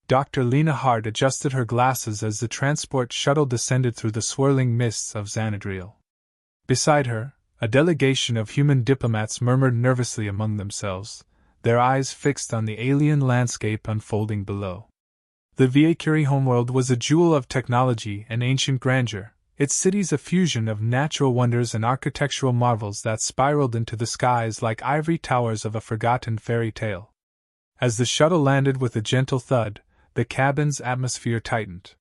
Dr. Lena Hart adjusted her glasses as the transport shuttle descended through the swirling mists of Xanadriel. Beside her, a delegation of human diplomats murmured nervously among themselves, their eyes fixed on the alien landscape unfolding below. The Via Curie homeworld was a jewel of technology and ancient grandeur, its cities a fusion of natural wonders and architectural marvels that spiraled into the skies like ivory towers of a forgotten fairy tale. As the shuttle landed with a gentle thud, the cabin's atmosphere tightened.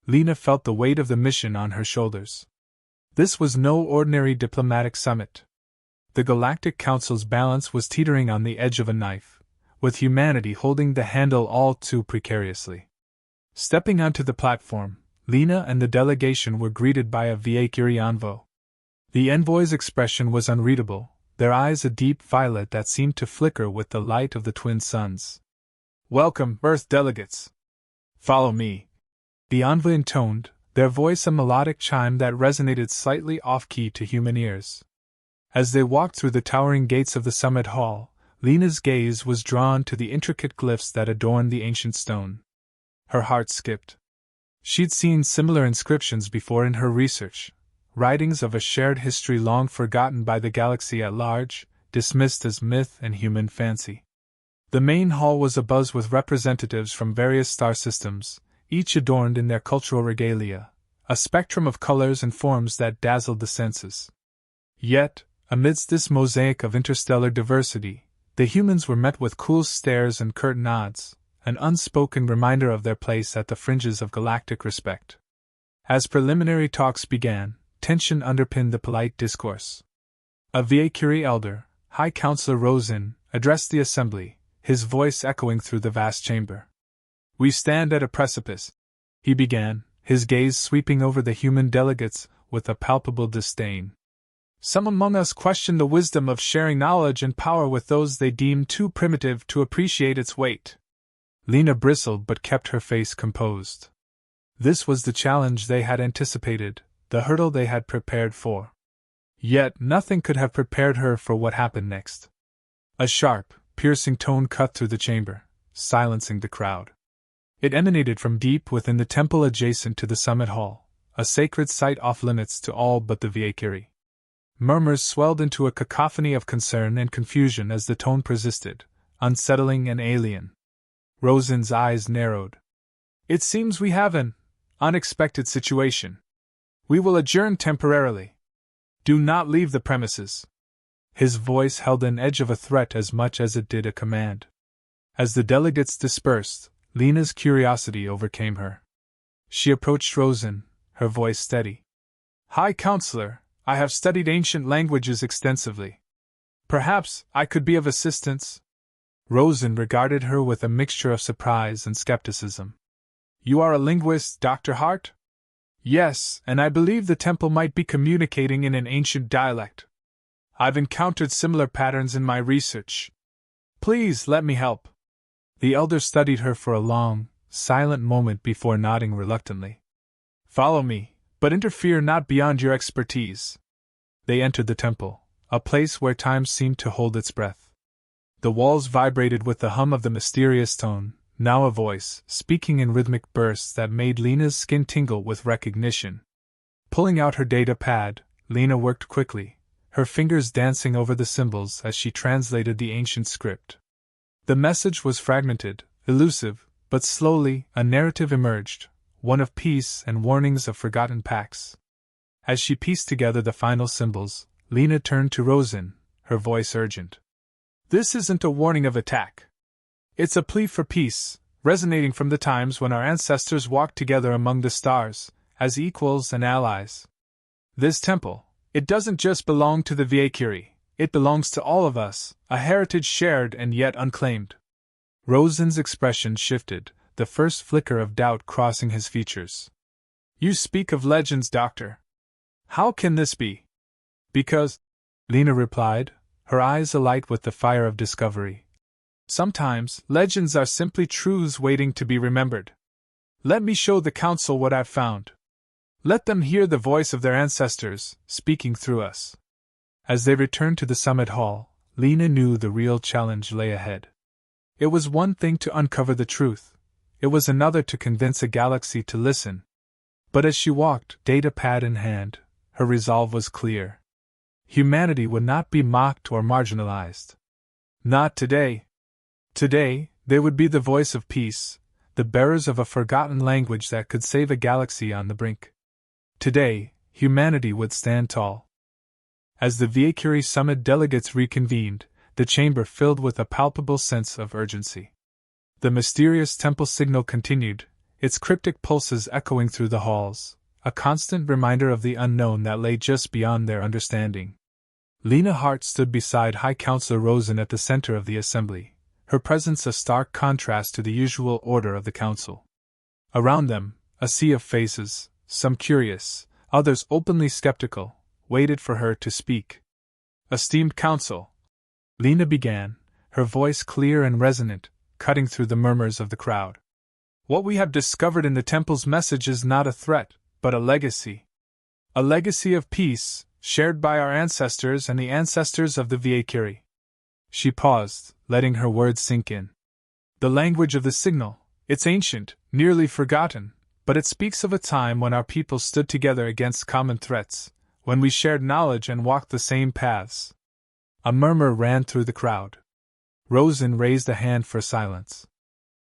Lena felt the weight of the mission on her shoulders. This was no ordinary diplomatic summit. The Galactic Council's balance was teetering on the edge of a knife, with humanity holding the handle all too precariously. Stepping onto the platform, Lena and the delegation were greeted by a Via Curie envoy. The envoy's expression was unreadable, their eyes a deep violet that seemed to flicker with the light of the twin suns. "Welcome, Earth delegates. Follow me," the envoy intoned, their voice a melodic chime that resonated slightly off-key to human ears. As they walked through the towering gates of the summit hall, Lena's gaze was drawn to the intricate glyphs that adorned the ancient stone. Her heart skipped. She'd seen similar inscriptions before in her research, writings of a shared history long forgotten by the galaxy at large, dismissed as myth and human fancy. The main hall was abuzz with representatives from various star systems, each adorned in their cultural regalia, a spectrum of colors and forms that dazzled the senses. Yet, amidst this mosaic of interstellar diversity, the humans were met with cool stares and curt nods, an unspoken reminder of their place at the fringes of galactic respect. As preliminary talks began, tension underpinned the polite discourse. A Via Curie elder, High Counselor Rosen, addressed the assembly, his voice echoing through the vast chamber. "We stand at a precipice," he began, his gaze sweeping over the human delegates with a palpable disdain. "Some among us question the wisdom of sharing knowledge and power with those they deem too primitive to appreciate its weight." Lena bristled but kept her face composed. This was the challenge they had anticipated, the hurdle they had prepared for. Yet nothing could have prepared her for what happened next. A sharp, piercing tone cut through the chamber, silencing the crowd. It emanated from deep within the temple adjacent to the summit hall, a sacred site off-limits to all but the Via Curie. Murmurs swelled into a cacophony of concern and confusion as the tone persisted, unsettling and alien. Rosen's eyes narrowed. "It seems we have an unexpected situation. We will adjourn temporarily. Do not leave the premises." His voice held an edge of a threat as much as it did a command. As the delegates dispersed, Lena's curiosity overcame her. She approached Rosen, her voice steady. "High Counselor, I have studied ancient languages extensively. Perhaps I could be of assistance?" Rosen regarded her with a mixture of surprise and skepticism. "You are a linguist, Dr. Hart?" "Yes, and I believe the temple might be communicating in an ancient dialect. I've encountered similar patterns in my research. Please let me help." The elder studied her for a long, silent moment before nodding reluctantly. "Follow me, but interfere not beyond your expertise." They entered the temple, a place where time seemed to hold its breath. The walls vibrated with the hum of the mysterious tone, now a voice, speaking in rhythmic bursts that made Lena's skin tingle with recognition. Pulling out her data pad, Lena worked quickly, her fingers dancing over the symbols as she translated the ancient script. The message was fragmented, elusive, but slowly a narrative emerged, one of peace and warnings of forgotten pacts. As she pieced together the final symbols, Lena turned to Rosen, her voice urgent. "This isn't a warning of attack. It's a plea for peace, resonating from the times when our ancestors walked together among the stars, as equals and allies. This temple, it doesn't just belong to the Via Curie, it belongs to all of us, a heritage shared and yet unclaimed." Rosen's expression shifted, the first flicker of doubt crossing his features. "You speak of legends, Doctor. How can this be?" "Because," Lena replied, her eyes alight with the fire of discovery, "sometimes legends are simply truths waiting to be remembered. Let me show the Council what I've found. Let them hear the voice of their ancestors, speaking through us." As they returned to the summit hall, Lena knew the real challenge lay ahead. It was one thing to uncover the truth. it was another to convince a galaxy to listen. But as she walked, data pad in hand, her resolve was clear. Humanity would not be mocked or marginalized. Not today. Today, they would be the voice of peace, the bearers of a forgotten language that could save a galaxy on the brink. Today, humanity would stand tall. As the HFY Curie Summit delegates reconvened, the chamber filled with a palpable sense of urgency. The mysterious temple signal continued, its cryptic pulses echoing through the halls, a constant reminder of the unknown that lay just beyond their understanding. Lena Hart stood beside High Counselor Rosen at the center of the assembly, her presence a stark contrast to the usual order of the council. Around them, a sea of faces, some curious, others openly skeptical, waited for her to speak. "Esteemed council," Lena began, her voice clear and resonant, cutting through the murmurs of the crowd. "What we have discovered in the temple's message is not a threat, but a legacy. A legacy of peace, shared by our ancestors and the ancestors of the HFY Curie." She paused, letting her words sink in. "The language of the signal, it's ancient, nearly forgotten, but it speaks of a time when our people stood together against common threats, when we shared knowledge and walked the same paths." A murmur ran through the crowd. Rosen raised a hand for silence.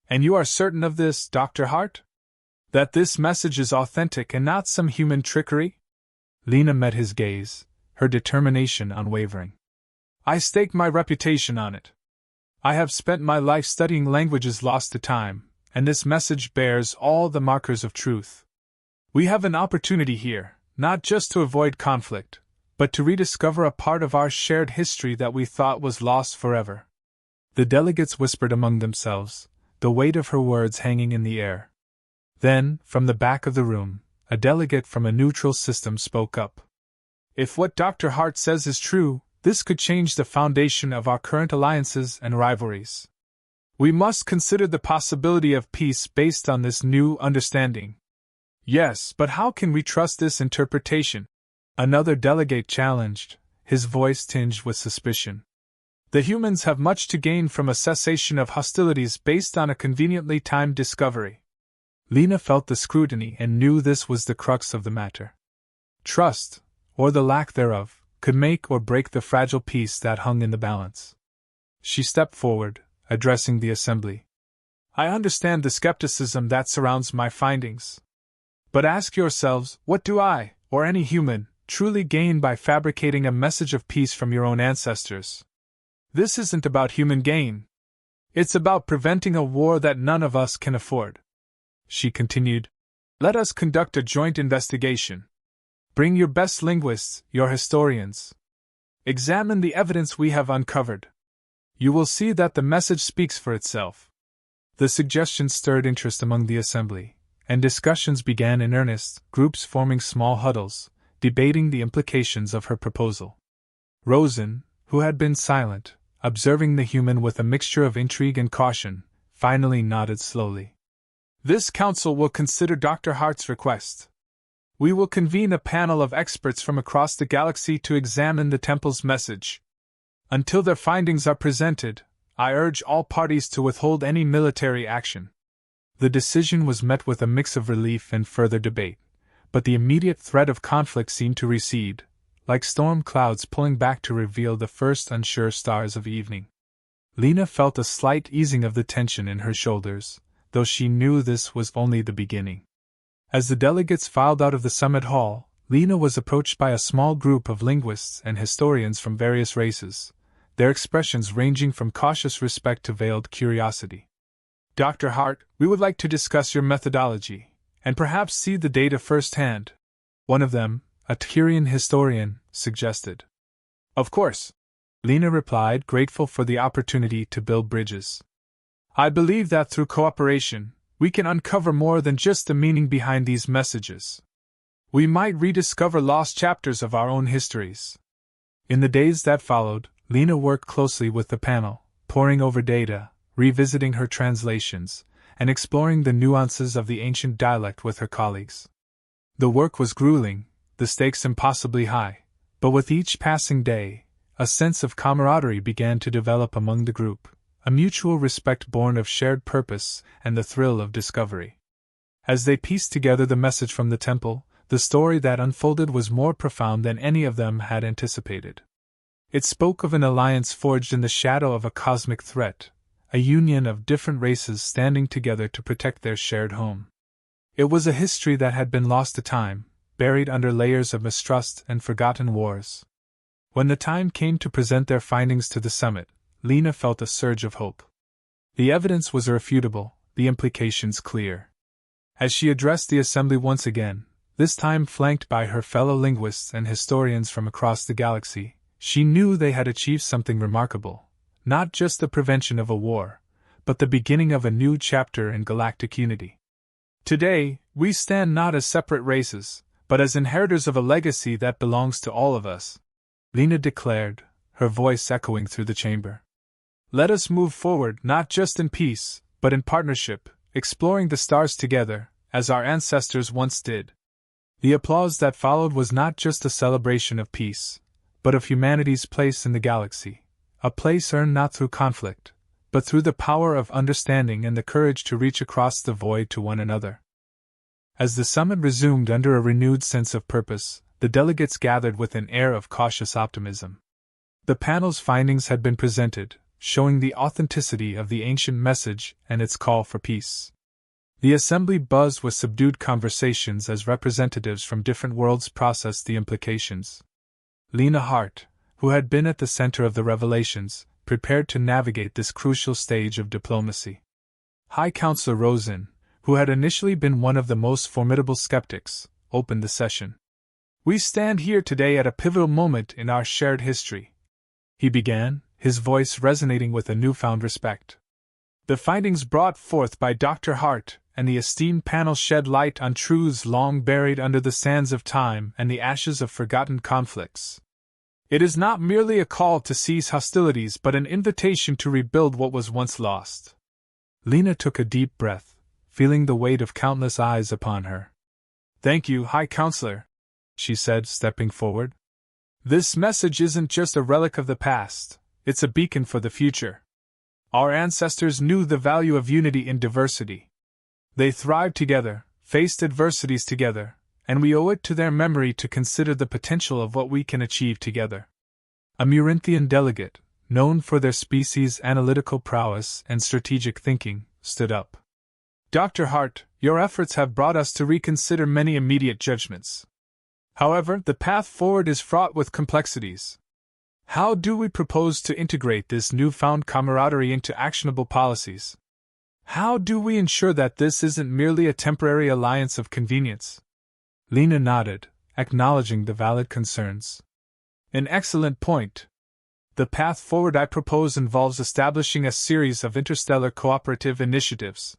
"And you are certain of this, Dr. Hart? That this message is authentic and not some human trickery?" Lena met his gaze, her determination unwavering. "I stake my reputation on it. I have spent my life studying languages lost to time, and this message bears all the markers of truth. We have an opportunity here, not just to avoid conflict, but to rediscover a part of our shared history that we thought was lost forever." The delegates whispered among themselves, the weight of her words hanging in the air. Then, from the back of the room, a delegate from a neutral system spoke up. "If what Dr. Hart says is true, this could change the foundation of our current alliances and rivalries. We must consider the possibility of peace based on this new understanding." "Yes, but how can we trust this interpretation?" another delegate challenged, his voice tinged with suspicion. "The humans have much to gain from a cessation of hostilities based on a conveniently timed discovery." Lena felt the scrutiny and knew this was the crux of the matter. Trust, or the lack thereof, could make or break the fragile peace that hung in the balance. She stepped forward, addressing the assembly. "I understand the skepticism that surrounds my findings. But ask yourselves, what do I, or any human, truly gain by fabricating a message of peace from your own ancestors? This isn't about human gain. It's about preventing a war that none of us can afford." She continued, "Let us conduct a joint investigation. Bring your best linguists, your historians. Examine the evidence we have uncovered. You will see that the message speaks for itself." The suggestion stirred interest among the assembly, and discussions began in earnest, groups forming small huddles, debating the implications of her proposal. Rosen, who had been silent, observing the human with a mixture of intrigue and caution, finally nodded slowly. "This council will consider Dr. Hart's request. We will convene a panel of experts from across the galaxy to examine the temple's message. Until their findings are presented, I urge all parties to withhold any military action." The decision was met with a mix of relief and further debate, but the immediate threat of conflict seemed to recede, like storm clouds pulling back to reveal the first unsure stars of evening. Lena felt a slight easing of the tension in her shoulders, though she knew this was only the beginning. As the delegates filed out of the summit hall, Lena was approached by a small group of linguists and historians from various races, their expressions ranging from cautious respect to veiled curiosity. "Dr. Hart, we would like to discuss your methodology, and perhaps see the data firsthand," one of them, a Turian historian, suggested. "Of course," Lena replied, grateful for the opportunity to build bridges. "I believe that through cooperation, we can uncover more than just the meaning behind these messages. We might rediscover lost chapters of our own histories." In the days that followed, Lena worked closely with the panel, poring over data, revisiting her translations, and exploring the nuances of the ancient dialect with her colleagues. The work was grueling, the stakes impossibly high, but with each passing day, a sense of camaraderie began to develop among the group, a mutual respect born of shared purpose and the thrill of discovery. As they pieced together the message from the temple, the story that unfolded was more profound than any of them had anticipated. It spoke of an alliance forged in the shadow of a cosmic threat, a union of different races standing together to protect their shared home. It was a history that had been lost to time, buried under layers of mistrust and forgotten wars. When the time came to present their findings to the summit, Lena felt a surge of hope. The evidence was irrefutable, the implications clear. As she addressed the assembly once again, this time flanked by her fellow linguists and historians from across the galaxy, she knew they had achieved something remarkable, not just the prevention of a war, but the beginning of a new chapter in galactic unity. Today, we stand not as separate races, but as inheritors of a legacy that belongs to all of us, Lena declared, her voice echoing through the chamber. Let us move forward not just in peace, but in partnership, exploring the stars together, as our ancestors once did. The applause that followed was not just a celebration of peace, but of humanity's place in the galaxy, a place earned not through conflict, but through the power of understanding and the courage to reach across the void to one another. As the summit resumed under a renewed sense of purpose, the delegates gathered with an air of cautious optimism. The panel's findings had been presented, showing the authenticity of the ancient message and its call for peace. The assembly buzzed with subdued conversations as representatives from different worlds processed the implications. Lena Hart, who had been at the center of the revelations, prepared to navigate this crucial stage of diplomacy. High Counselor Rosen, who had initially been one of the most formidable skeptics, opened the session. We stand here today at a pivotal moment in our shared history, he began, his voice resonating with a newfound respect. The findings brought forth by Dr. Hart and the esteemed panel shed light on truths long buried under the sands of time and the ashes of forgotten conflicts. It is not merely a call to cease hostilities but an invitation to rebuild what was once lost. Lena took a deep breath, feeling the weight of countless eyes upon her. Thank you, High Counselor, she said, stepping forward. This message isn't just a relic of the past, it's a beacon for the future. Our ancestors knew the value of unity in diversity. They thrived together, faced adversities together, and we owe it to their memory to consider the potential of what we can achieve together. A Murinthian delegate, known for their species' analytical prowess and strategic thinking, stood up. Dr. Hart, your efforts have brought us to reconsider many immediate judgments. However, the path forward is fraught with complexities. How do we propose to integrate this newfound camaraderie into actionable policies? How do we ensure that this isn't merely a temporary alliance of convenience? Lena nodded, acknowledging the valid concerns. An excellent point. The path forward I propose involves establishing a series of interstellar cooperative initiatives.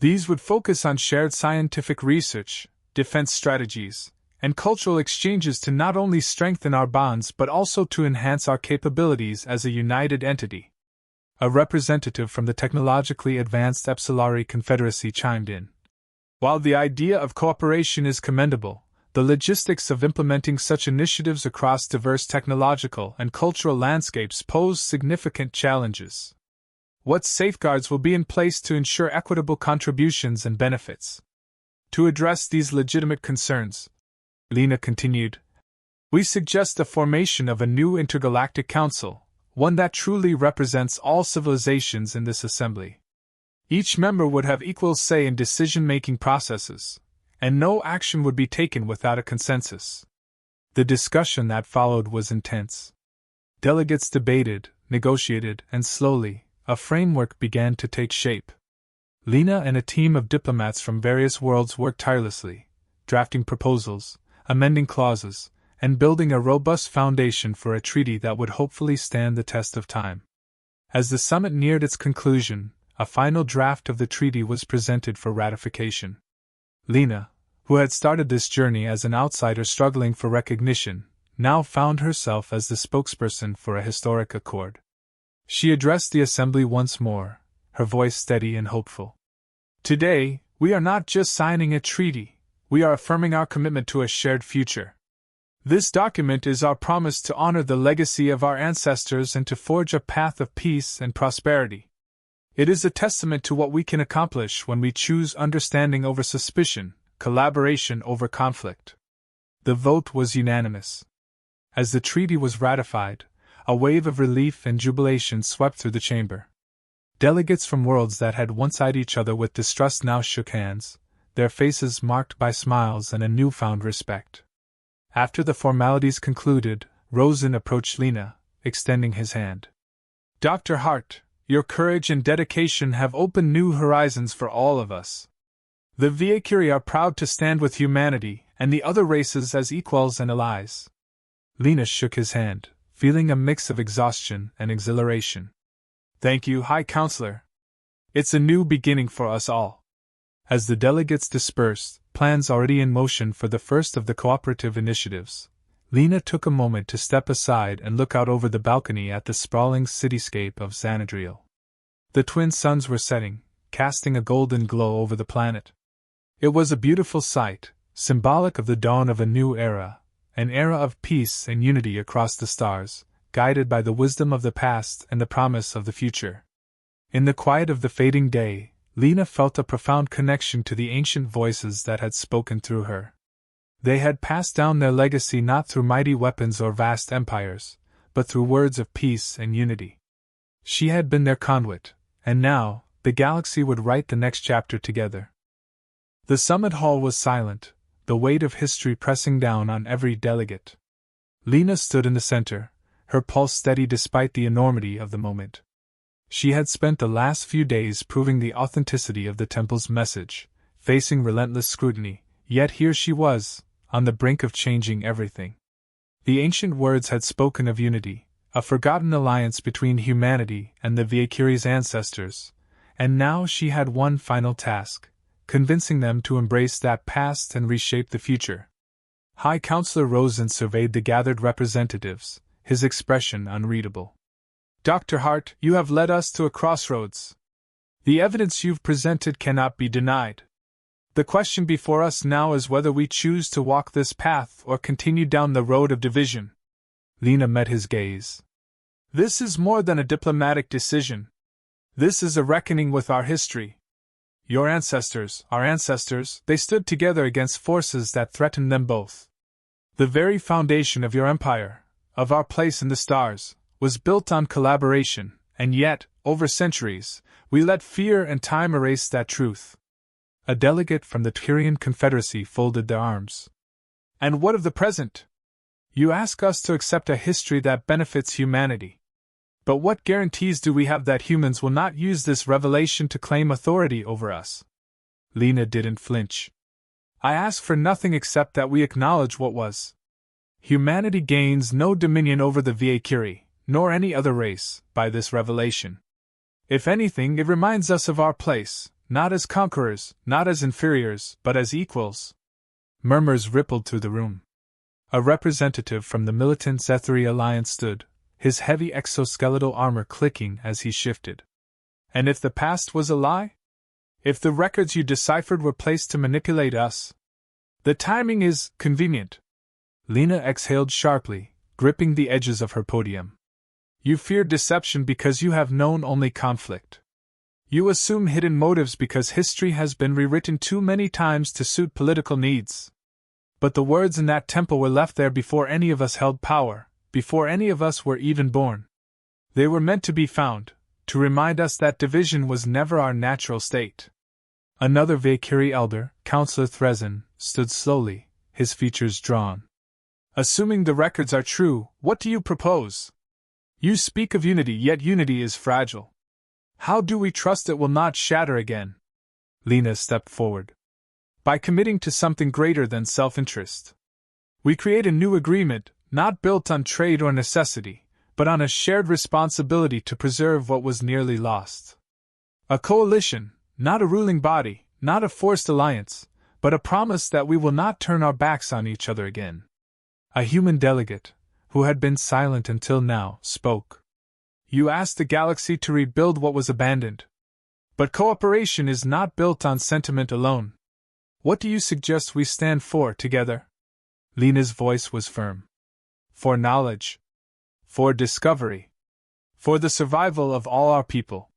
These would focus on shared scientific research, defense strategies, and cultural exchanges to not only strengthen our bonds but also to enhance our capabilities as a united entity. A representative from the technologically advanced Epsilari Confederacy chimed in. While the idea of cooperation is commendable, the logistics of implementing such initiatives across diverse technological and cultural landscapes pose significant challenges. What safeguards will be in place to ensure equitable contributions and benefits? To address these legitimate concerns, Lena continued, we suggest the formation of a new intergalactic council, one that truly represents all civilizations in this assembly. Each member would have equal say in decision-making processes, and no action would be taken without a consensus. The discussion that followed was intense. Delegates debated, negotiated, and slowly, a framework began to take shape. Lena and a team of diplomats from various worlds worked tirelessly, drafting proposals, amending clauses, and building a robust foundation for a treaty that would hopefully stand the test of time. As the summit neared its conclusion, a final draft of the treaty was presented for ratification. Lena, who had started this journey as an outsider struggling for recognition, now found herself as the spokesperson for a historic accord. She addressed the assembly once more, her voice steady and hopeful. Today, we are not just signing a treaty, we are affirming our commitment to a shared future. This document is our promise to honor the legacy of our ancestors and to forge a path of peace and prosperity. It is a testament to what we can accomplish when we choose understanding over suspicion, collaboration over conflict. The vote was unanimous. As the treaty was ratified, a wave of relief and jubilation swept through the chamber. Delegates from worlds that had once eyed each other with distrust now shook hands, their faces marked by smiles and a newfound respect. After the formalities concluded, Rosen approached Lena, extending his hand. "Dr. Hart, your courage and dedication have opened new horizons for all of us. The Via Curie are proud to stand with humanity and the other races as equals and allies." Lena shook his hand, feeling a mix of exhaustion and exhilaration. "Thank you, High Counselor. It's a new beginning for us all." As the delegates dispersed, plans already in motion for the first of the cooperative initiatives, Lena took a moment to step aside and look out over the balcony at the sprawling cityscape of Xanadriel. The twin suns were setting, casting a golden glow over the planet. It was a beautiful sight, symbolic of the dawn of a new era, an era of peace and unity across the stars, guided by the wisdom of the past and the promise of the future. In the quiet of the fading day, Lena felt a profound connection to the ancient voices that had spoken through her. They had passed down their legacy not through mighty weapons or vast empires, but through words of peace and unity. She had been their conduit, and now, the galaxy would write the next chapter together. The summit hall was silent, the weight of history pressing down on every delegate. Lena stood in the center, her pulse steady despite the enormity of the moment. She had spent the last few days proving the authenticity of the temple's message, facing relentless scrutiny, yet here she was, on the brink of changing everything. The ancient words had spoken of unity, a forgotten alliance between humanity and the Via Curie's ancestors, and now she had one final task, convincing them to embrace that past and reshape the future. High Counselor Rosen surveyed the gathered representatives, his expression unreadable. "Dr. Hart, you have led us to a crossroads. The evidence you've presented cannot be denied. The question before us now is whether we choose to walk this path or continue down the road of division." Lena met his gaze. "This is more than a diplomatic decision. This is a reckoning with our history. Your ancestors, our ancestors, they stood together against forces that threatened them both. The very foundation of your empire, of our place in the stars, was built on collaboration, and yet, over centuries, we let fear and time erase that truth." A delegate from the Turian Confederacy folded their arms. "And what of the present? You ask us to accept a history that benefits humanity. But what guarantees do we have that humans will not use this revelation to claim authority over us?" Lena didn't flinch. "I ask for nothing except that we acknowledge what was. Humanity gains no dominion over the Via Curie, nor any other race, by this revelation. If anything, it reminds us of our place, not as conquerors, not as inferiors, but as equals." Murmurs rippled through the room. A representative from the militant Zethri alliance stood, his heavy exoskeletal armor clicking as he shifted. "And if the past was a lie? If the records you deciphered were placed to manipulate us? The timing is convenient." Lena exhaled sharply, gripping the edges of her podium. "You fear deception because you have known only conflict. You assume hidden motives because history has been rewritten too many times to suit political needs. But the words in that temple were left there before any of us held power, before any of us were even born. They were meant to be found, to remind us that division was never our natural state." Another Via Curie elder, Counselor Threzen, stood slowly, his features drawn. "Assuming the records are true, what do you propose? You speak of unity, yet unity is fragile. How do we trust it will not shatter again?" Lena stepped forward. "By committing to something greater than self-interest. We create a new agreement, not built on trade or necessity, but on a shared responsibility to preserve what was nearly lost. A coalition, not a ruling body, not a forced alliance, but a promise that we will not turn our backs on each other again." A human delegate, who had been silent until now, spoke. "You asked the galaxy to rebuild what was abandoned. But cooperation is not built on sentiment alone. What do you suggest we stand for together?" Lena's voice was firm. For knowledge. For discovery. For the survival of all our people.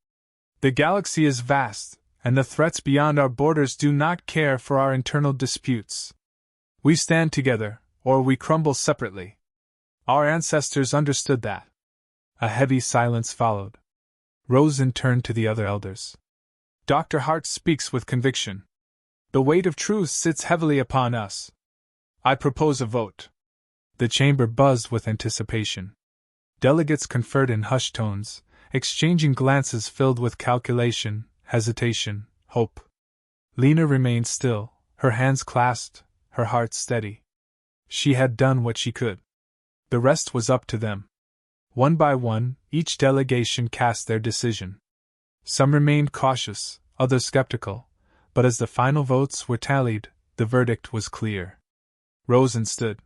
The galaxy is vast, and the threats beyond our borders do not care for our internal disputes. We stand together, or we crumble separately. Our ancestors understood that. A heavy silence followed. Rosen turned to the other elders. Dr. Hart speaks with conviction. The weight of truth sits heavily upon us. I propose a vote. The chamber buzzed with anticipation. Delegates conferred in hushed tones, exchanging glances filled with calculation, hesitation, hope. Lena remained still, her hands clasped, her heart steady. She had done what she could. The rest was up to them. One by one, each delegation cast their decision. Some remained cautious, others skeptical, but as the final votes were tallied, the verdict was clear. Rosen stood.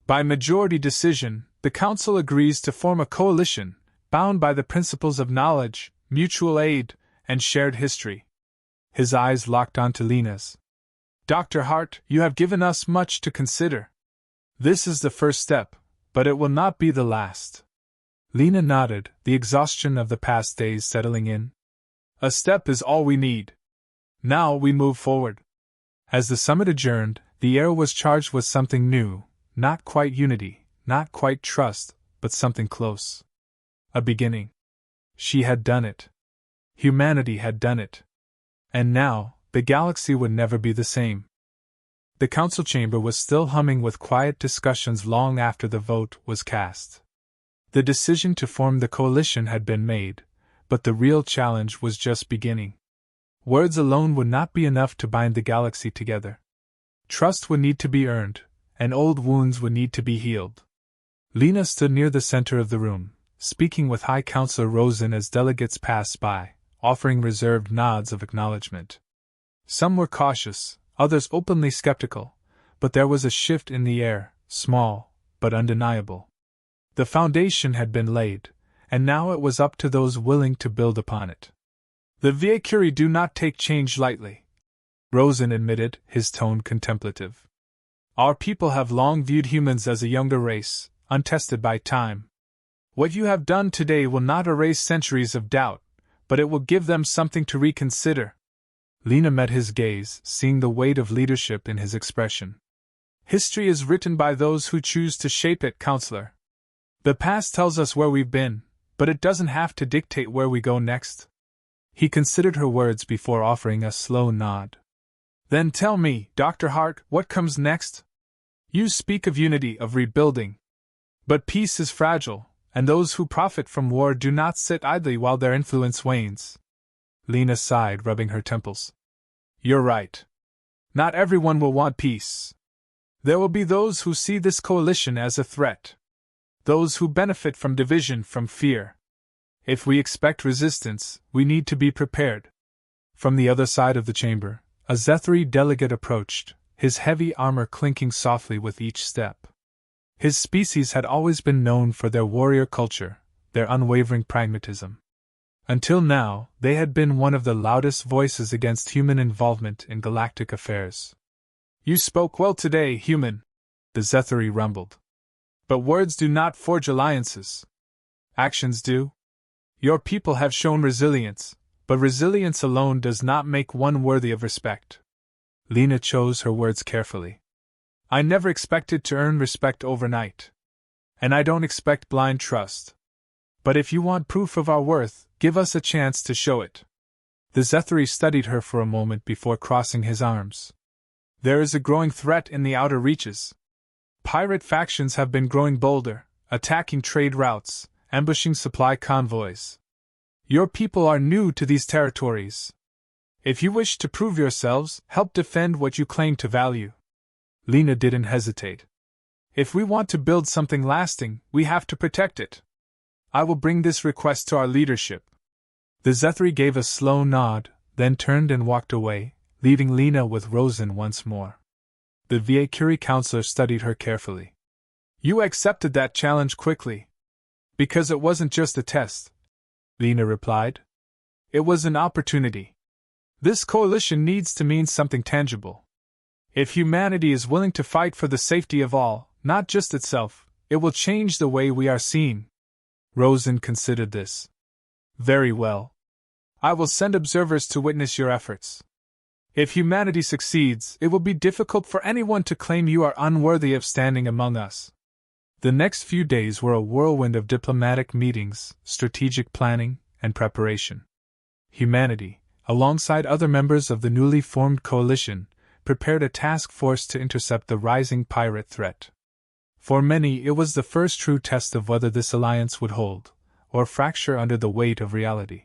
By majority decision, the Council agrees to form a coalition, bound by the principles of knowledge, mutual aid, and shared history. His eyes locked onto Lena's. Dr. Hart, you have given us much to consider. This is the first step, but it will not be the last. Lena nodded, the exhaustion of the past days settling in. A step is all we need. Now we move forward. As the summit adjourned, the air was charged with something new, not quite unity, not quite trust, but something close. A beginning. She had done it. Humanity had done it. And now, the galaxy would never be the same. The council chamber was still humming with quiet discussions long after the vote was cast. The decision to form the coalition had been made, but the real challenge was just beginning. Words alone would not be enough to bind the galaxy together. Trust would need to be earned, and old wounds would need to be healed. Lena stood near the center of the room, speaking with High Counselor Rosen as delegates passed by, offering reserved nods of acknowledgement. Some were cautious, others openly skeptical, but there was a shift in the air, small, but undeniable. The foundation had been laid, and now it was up to those willing to build upon it. The Via Curie do not take change lightly, Rosen admitted, his tone contemplative. Our people have long viewed humans as a younger race, untested by time. What you have done today will not erase centuries of doubt, but it will give them something to reconsider. Lena met his gaze, seeing the weight of leadership in his expression. History is written by those who choose to shape it, Counselor. The past tells us where we've been, but it doesn't have to dictate where we go next. He considered her words before offering a slow nod. Then tell me, Dr. Hart, what comes next? You speak of unity, of rebuilding. But peace is fragile, and those who profit from war do not sit idly while their influence wanes. Lena sighed, rubbing her temples. You're right. Not everyone will want peace. There will be those who see this coalition as a threat. Those who benefit from division, from fear. If we expect resistance, we need to be prepared. From the other side of the chamber, a Zethri delegate approached, his heavy armor clinking softly with each step. His species had always been known for their warrior culture, their unwavering pragmatism. Until now, they had been one of the loudest voices against human involvement in galactic affairs. You spoke well today, human, the Zethri rumbled. But words do not forge alliances. Actions do. Your people have shown resilience, but resilience alone does not make one worthy of respect. Lena chose her words carefully. I never expected to earn respect overnight. And I don't expect blind trust. But if you want proof of our worth, give us a chance to show it. The Zethri studied her for a moment before crossing his arms. There is a growing threat in the outer reaches. Pirate factions have been growing bolder, attacking trade routes, ambushing supply convoys. Your people are new to these territories. If you wish to prove yourselves, help defend what you claim to value. Lena didn't hesitate. If we want to build something lasting, we have to protect it. I will bring this request to our leadership. The Zethri gave a slow nod, then turned and walked away, leaving Lena with Rosen once more. The Via Curie counselor studied her carefully. You accepted that challenge quickly. Because it wasn't just a test, Lena replied. It was an opportunity. This coalition needs to mean something tangible. If humanity is willing to fight for the safety of all, not just itself, it will change the way we are seen. Rosen considered this. Very well. I will send observers to witness your efforts. If humanity succeeds, it will be difficult for anyone to claim you are unworthy of standing among us. The next few days were a whirlwind of diplomatic meetings, strategic planning, and preparation. Humanity, alongside other members of the newly formed coalition, prepared a task force to intercept the rising pirate threat. For many, it was the first true test of whether this alliance would hold, or fracture under the weight of reality.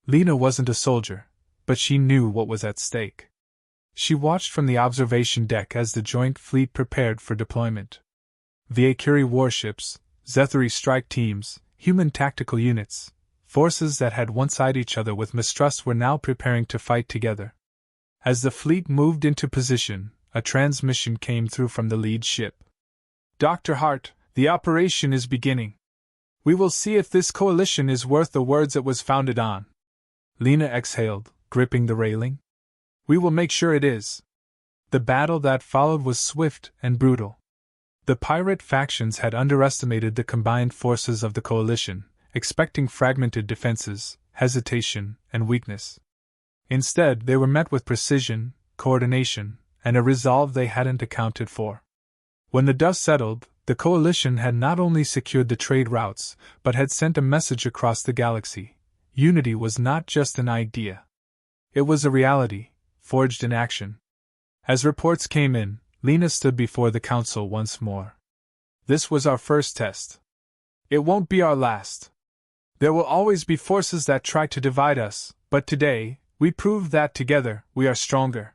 Lena wasn't a soldier, but she knew what was at stake. She watched from the observation deck as the joint fleet prepared for deployment. The Akiri warships, Zethari strike teams, human tactical units, forces that had once eyed each other with mistrust were now preparing to fight together. As the fleet moved into position, a transmission came through from the lead ship. Dr. Hart, the operation is beginning. We will see if this coalition is worth the words it was founded on. Lena exhaled, gripping the railing. We will make sure it is. The battle that followed was swift and brutal. The pirate factions had underestimated the combined forces of the coalition, expecting fragmented defenses, hesitation, and weakness. Instead, they were met with precision, coordination, and a resolve they hadn't accounted for. When the dust settled, the coalition had not only secured the trade routes, but had sent a message across the galaxy. Unity was not just an idea. It was a reality, forged in action. As reports came in, Lena stood before the council once more. This was our first test. It won't be our last. There will always be forces that try to divide us, but today, we proved that together, we are stronger.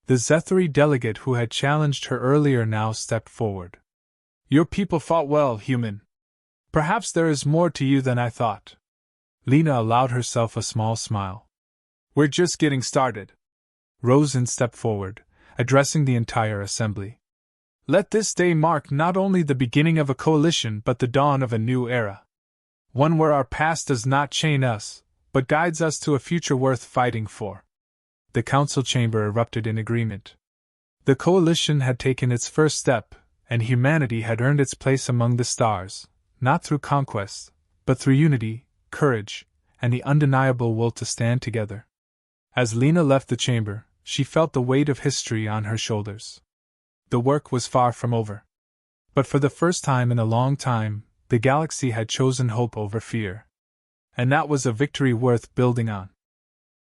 The Zethari delegate who had challenged her earlier now stepped forward. Your people fought well, human. Perhaps there is more to you than I thought. Lena allowed herself a small smile. We're just getting started. Rosen stepped forward, addressing the entire assembly. Let this day mark not only the beginning of a coalition but the dawn of a new era. One where our past does not chain us, but guides us to a future worth fighting for. The council chamber erupted in agreement. The coalition had taken its first step, and humanity had earned its place among the stars, not through conquest, but through unity, courage, and the undeniable will to stand together. As Lena left the chamber, she felt the weight of history on her shoulders. The work was far from over. But for the first time in a long time, the galaxy had chosen hope over fear. And that was a victory worth building on.